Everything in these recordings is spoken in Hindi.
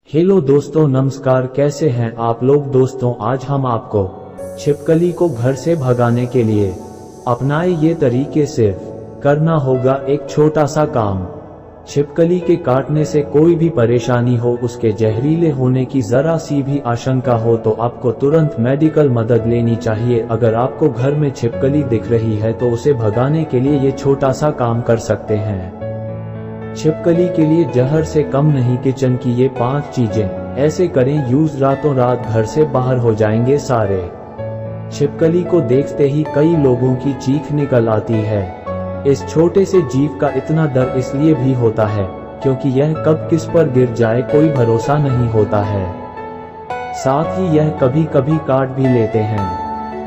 हेलो दोस्तों, नमस्कार। कैसे हैं आप लोग। दोस्तों, आज हम आपको छिपकली को घर से भगाने के लिए अपनाए ये तरीके सिर्फ करना होगा एक छोटा सा काम। छिपकली के काटने से कोई भी परेशानी हो, उसके जहरीले होने की जरा सी भी आशंका हो तो आपको तुरंत मेडिकल मदद लेनी चाहिए। अगर आपको घर में छिपकली दिख रही है तो उसे भगाने के लिए ये छोटा सा काम कर सकते हैं। छिपकली के लिए जहर से कम नहीं किचन की ये 5 चीजें ऐसे करें यूज, रातों रात घर से बाहर हो जाएंगे सारे। छिपकली को देखते ही कई लोगों की चीख निकल आती है। इस छोटे से जीव का इतना डर इसलिए भी होता है क्योंकि यह कब किस पर गिर जाए कोई भरोसा नहीं होता है। साथ ही यह कभी कभी काट भी लेते हैं।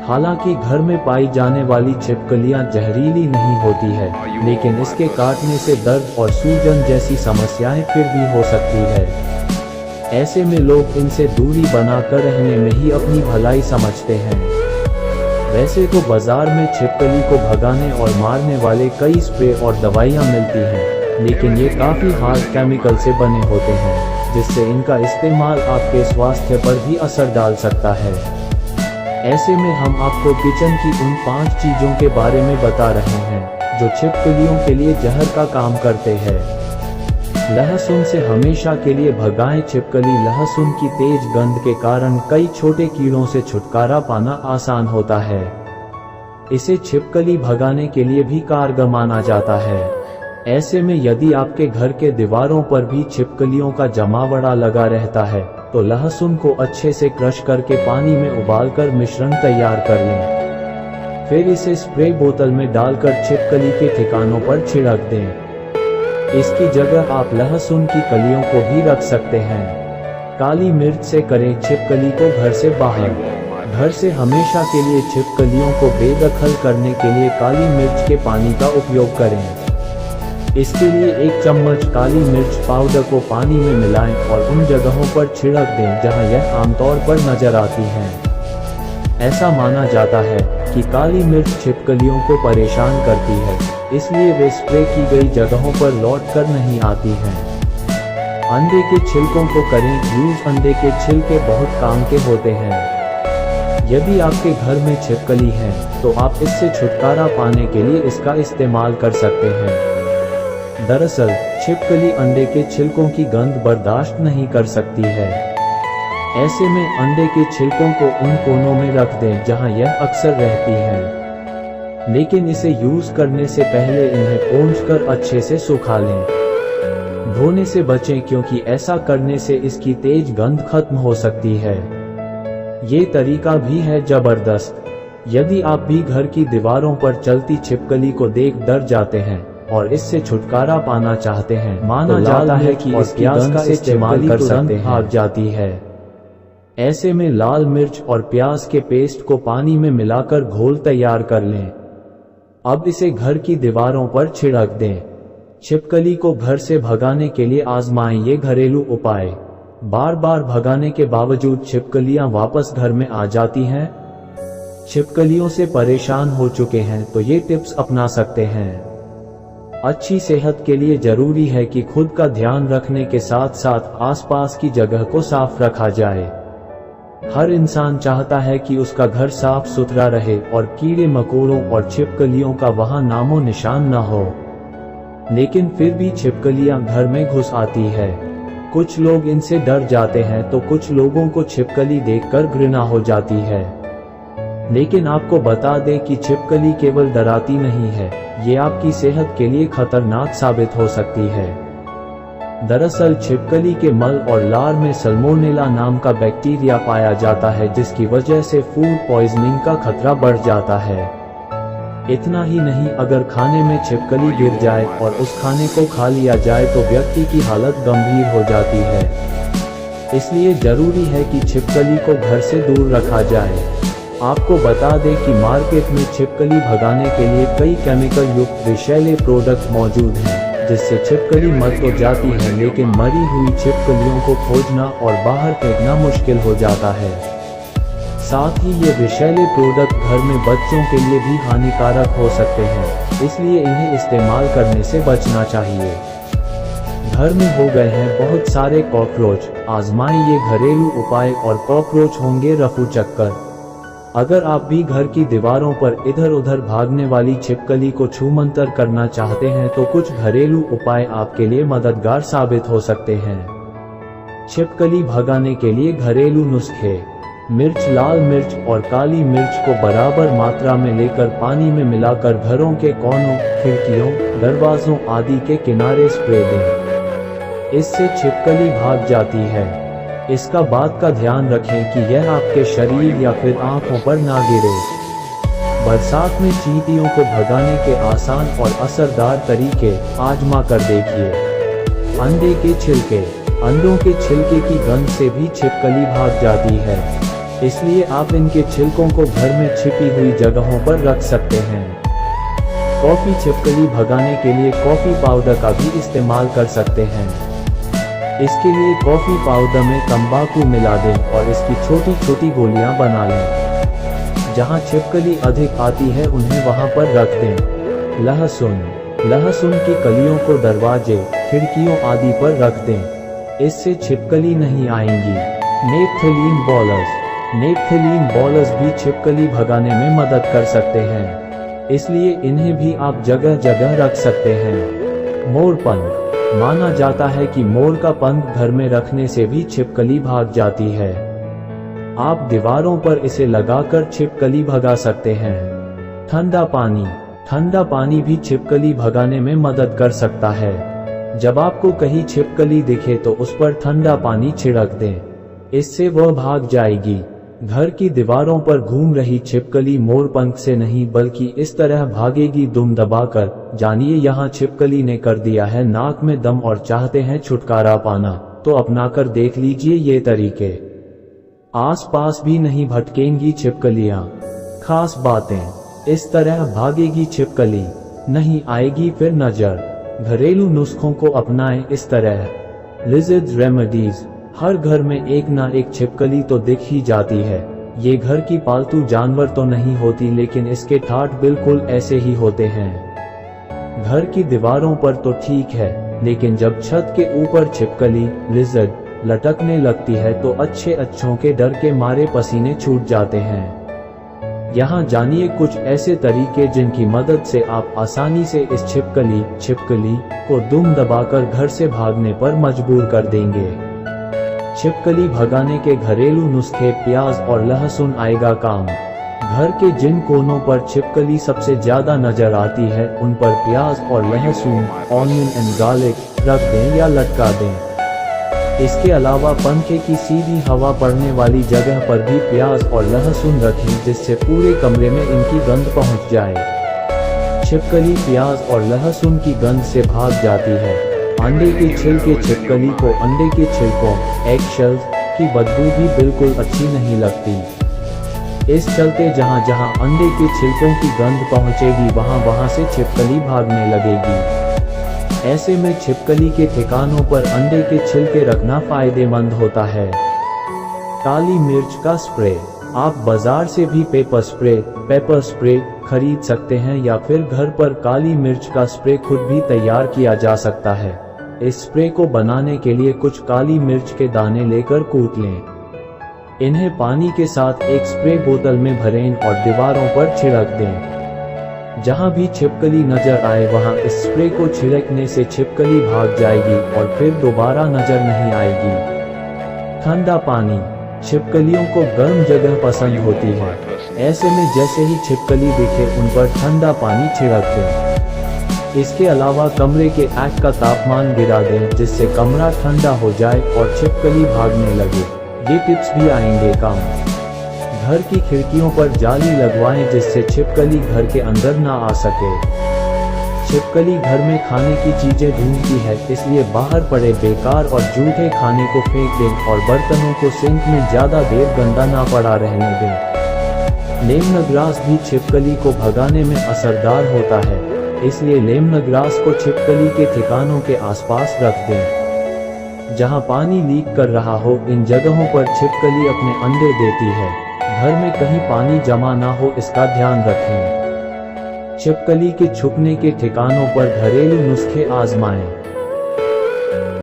हालांकि घर में पाई जाने वाली छिपकलियां जहरीली नहीं होती है, लेकिन इसके काटने से दर्द और सूजन जैसी समस्याएं फिर भी हो सकती है। ऐसे में लोग इनसे दूरी बनाकर रहने में ही अपनी भलाई समझते हैं। वैसे तो बाजार में छिपकली को भगाने और मारने वाले कई स्प्रे और दवाइयां मिलती हैं, लेकिन ये काफी हार्ड केमिकल से बने होते हैं, जिससे इनका इस्तेमाल आपके स्वास्थ्य पर भी असर डाल सकता है। ऐसे में हम आपको किचन की उन 5 चीजों के बारे में बता रहे हैं जो छिपकलियों के लिए जहर का काम करते हैं। लहसुन से हमेशा के लिए भगाएं छिपकली। लहसुन की तेज गंध के कारण कई छोटे कीड़ों से छुटकारा पाना आसान होता है। इसे छिपकली भगाने के लिए भी कारगर माना जाता है। ऐसे में यदि आपके घर के दीवारों पर भी छिपकलियों का जमावड़ा लगा रहता है तो लहसुन को अच्छे से क्रश करके पानी में उबालकर मिश्रण तैयार कर लें। फिर इसे स्प्रे बोतल में डालकर छिपकली के ठिकानों पर छिड़क दें। इसकी जगह आप लहसुन की कलियों को भी रख सकते हैं। काली मिर्च से करें छिपकली को घर से बाहर। घर से हमेशा के लिए छिपकलियों को बेदखल करने के लिए काली मिर्च के पानी का उपयोग करें। इसके लिए 1 चम्मच काली मिर्च पाउडर को पानी में मिलाएं और उन जगहों पर छिड़क दें जहां यह आमतौर पर नजर आती हैं। ऐसा माना जाता है कि काली मिर्च छिपकलियों को परेशान करती है, इसलिए वे स्प्रे की गई जगहों पर लौट कर नहीं आती हैं। अंडे के छिलकों को करें यूज। अंडे के छिलके बहुत काम के होते हैं। यदि आपके घर में छिपकली है तो आप इससे छुटकारा पाने के लिए इसका इस्तेमाल कर सकते हैं। दरअसल छिपकली अंडे के छिलकों की गंध बर्दाश्त नहीं कर सकती है। ऐसे में अंडे के छिलकों को उन कोनों में रख दें जहां यह अक्सर रहती हैं। लेकिन इसे यूज करने से पहले इन्हें पोंछकर अच्छे से सुखा लें। धोने से बचें क्योंकि ऐसा करने से इसकी तेज गंध खत्म हो सकती है। ये तरीका भी है जबरदस्त। यदि आप भी घर की दीवारों पर चलती छिपकली को देख डर जाते हैं और इससे छुटकारा पाना चाहते हैं, माना जाता है कि इसकी गंध से छिपकली कर सकते हैं भाग जाती है। ऐसे में लाल मिर्च और प्याज के पेस्ट को पानी में मिलाकर घोल तैयार कर लें। अब इसे घर की दीवारों पर छिड़क दें। छिपकली को घर से भगाने के लिए आजमाएं ये घरेलू उपाय। बार बार भगाने के बावजूद छिपकलियां वापस घर में आ जाती हैं। छिपकलियों से परेशान हो चुके हैं तो ये टिप्स अपना सकते हैं। अच्छी सेहत के लिए जरूरी है कि खुद का ध्यान रखने के साथ साथ आसपास की जगह को साफ रखा जाए। हर इंसान चाहता है कि उसका घर साफ सुथरा रहे और कीड़े मकोड़ों और छिपकलियों का वहां नामो निशान न हो। लेकिन फिर भी छिपकलियां घर में घुस आती है। कुछ लोग इनसे डर जाते हैं तो कुछ लोगों को छिपकली देखकर घृणा हो जाती है। लेकिन आपको बता दें कि छिपकली केवल डराती नहीं है, ये आपकी सेहत के लिए खतरनाक साबित हो सकती है। दरअसल छिपकली के मल और लार में सल्मोनेला नाम का बैक्टीरिया पाया जाता है, जिसकी वजह से फूड पॉइजनिंग का खतरा बढ़ जाता है। इतना ही नहीं, अगर खाने में छिपकली गिर जाए और उस खाने को खा लिया जाए तो व्यक्ति की हालत गंभीर हो जाती है। इसलिए जरूरी है कि छिपकली को घर से दूर रखा जाए। आपको बता दें कि मार्केट में छिपकली भगाने के लिए कई केमिकल युक्त विषैले प्रोडक्ट मौजूद हैं, जिससे छिपकली मर तो जाती है लेकिन मरी हुई छिपकलियों को खोजना और बाहर फेंकना मुश्किल हो जाता है। साथ ही ये विषैले प्रोडक्ट घर में बच्चों के लिए भी हानिकारक हो सकते हैं, इसलिए इन्हें इस्तेमाल करने से बचना चाहिए। घर में हो गए हैं बहुत सारे कॉकरोच, आजमाएं ये घरेलू उपाय और कॉकरोच होंगे रफू चक्कर। अगर आप भी घर की दीवारों पर इधर उधर भागने वाली छिपकली को छूमंतर करना चाहते हैं तो कुछ घरेलू उपाय आपके लिए मददगार साबित हो सकते हैं। छिपकली भगाने के लिए घरेलू नुस्खे। मिर्च, लाल मिर्च और काली मिर्च को बराबर मात्रा में लेकर पानी में मिलाकर घरों के कोनों, खिड़कियों, दरवाजों आदि के किनारे स्प्रे दें। इससे छिपकली भाग जाती है। इसका बात का ध्यान रखें कि यह आपके शरीर या फिर आंखों पर ना गिरे। बरसात में चींटियों को भगाने के आसान और असरदार तरीके आजमा कर देखिए। अंडे के छिलके। अंडों के छिलके की गंध से भी छिपकली भाग जाती है, इसलिए आप इनके छिलकों को घर में छिपी हुई जगहों पर रख सकते हैं। कॉफी। छिपकली भगाने के लिए कॉफी पाउडर का भी इस्तेमाल कर सकते हैं। इसके लिए कॉफी पाउडर में तंबाकू मिला दें और इसकी छोटी छोटी गोलियां बना लें। जहां छिपकली अधिक आती है उन्हें वहां पर रख दें। लहसुन। लहसुन की कलियों को दरवाजे, खिड़कियों आदि पर रख दें, इससे छिपकली नहीं आएंगी। नेपथलीन बॉलर्स। नेपथलीन बॉलर्स भी छिपकली भगाने में मदद कर सकते हैं, इसलिए इन्हें भी आप जगह जगह रख सकते हैं। मोर पंख। माना जाता है कि मोर का पंख घर में रखने से भी छिपकली भाग जाती है। आप दीवारों पर इसे लगाकर छिपकली भगा सकते हैं। ठंडा पानी। ठंडा पानी भी छिपकली भगाने में मदद कर सकता है। जब आपको कहीं छिपकली दिखे तो उस पर ठंडा पानी छिड़क दें, इससे वह भाग जाएगी। घर की दीवारों पर घूम रही छिपकली मोर पंख से नहीं बल्कि इस तरह भागेगी दुम दबाकर। जानिए यहाँ छिपकली ने कर दिया है नाक में दम और चाहते हैं छुटकारा पाना, तो अपनाकर देख लीजिए ये तरीके। आसपास भी नहीं भटकेंगी छिपकलियां। खास बातें। इस तरह भागेगी छिपकली, नहीं आएगी फिर नजर। घरेलू नुस्खों को अपनाएं इस तरह। Lizard remedies. हर घर में एक ना एक छिपकली तो दिख ही जाती है। ये घर की पालतू जानवर तो नहीं होती, लेकिन इसके ठाठ बिल्कुल ऐसे ही होते हैं। घर की दीवारों पर तो ठीक है, लेकिन जब छत के ऊपर छिपकली, लिजर्ड लटकने लगती है तो अच्छों के डर के मारे पसीने छूट जाते हैं। यहाँ जानिए कुछ ऐसे तरीके जिनकी मदद से आप आसानी से इस छिपकली को दुम दबाकर घर से भागने पर मजबूर कर देंगे। छिपकली भगाने के घरेलू नुस्खे। प्याज और लहसुन आएगा काम। घर के जिन कोनों पर छिपकली सबसे ज्यादा नजर आती है उन पर प्याज और लहसुन, ऑनियन एंड गार्लिक रख दें या लटका दें। इसके अलावा पंखे की सीधी हवा पड़ने वाली जगह पर भी प्याज और लहसुन रखें, जिससे पूरे कमरे में इनकी गंध पहुंच जाए। छिपकली प्याज और लहसुन की गंध से भाग जाती है। अंडे के छिलके। छिपकली को अंडे के छिलकों, एग शेल्स की बदबू भी बिल्कुल अच्छी नहीं लगती। इस चलते जहां जहां अंडे के छिलकों की गंध पहुंचेगी वहां से छिपकली भागने लगेगी। ऐसे में छिपकली के ठिकानों पर अंडे के छिलके रखना फायदेमंद होता है। काली मिर्च का स्प्रे। आप बाजार से भी पेपर स्प्रे खरीद सकते हैं या फिर घर पर काली मिर्च का स्प्रे खुद भी तैयार किया जा सकता है। इस स्प्रे को बनाने के लिए कुछ काली मिर्च के दाने लेकर कूट लें। इन्हें पानी के साथ एक स्प्रे बोतल में भरें और दीवारों पर छिड़क दें। जहां भी छिपकली नजर आए वहां इस स्प्रे को छिड़कने से छिपकली भाग जाएगी और फिर दोबारा नजर नहीं आएगी। ठंडा पानी। छिपकलियों को गर्म जगह पसंद होती है, ऐसे में जैसे ही छिपकली दिखे उन पर ठंडा पानी छिड़क दें। इसके अलावा कमरे के आग का तापमान गिरा दें, जिससे कमरा ठंडा हो जाए और छिपकली भागने लगे। ये टिप्स भी आएंगे काम। घर की खिड़कियों पर जाली लगवाएं, जिससे छिपकली घर के अंदर ना आ सके। छिपकली घर में खाने की चीजें ढूंढती है, इसलिए बाहर पड़े बेकार और जूठे खाने को फेंक दें और बर्तनों को सिंक में ज्यादा देर गंदा ना पड़ा रहने दें। लेमन ग्रास भी छिपकली को भगाने में असरदार होता है, इसलिए लेमन ग्रास को छिपकली के ठिकानों के आसपास रख दें। जहां पानी लीक कर रहा हो इन जगहों पर छिपकली अपने अंडे देती है। घर में कहीं पानी जमा ना हो इसका ध्यान रखें। छिपकली के छुपने के ठिकानों पर घरेलू नुस्खे आजमाएं।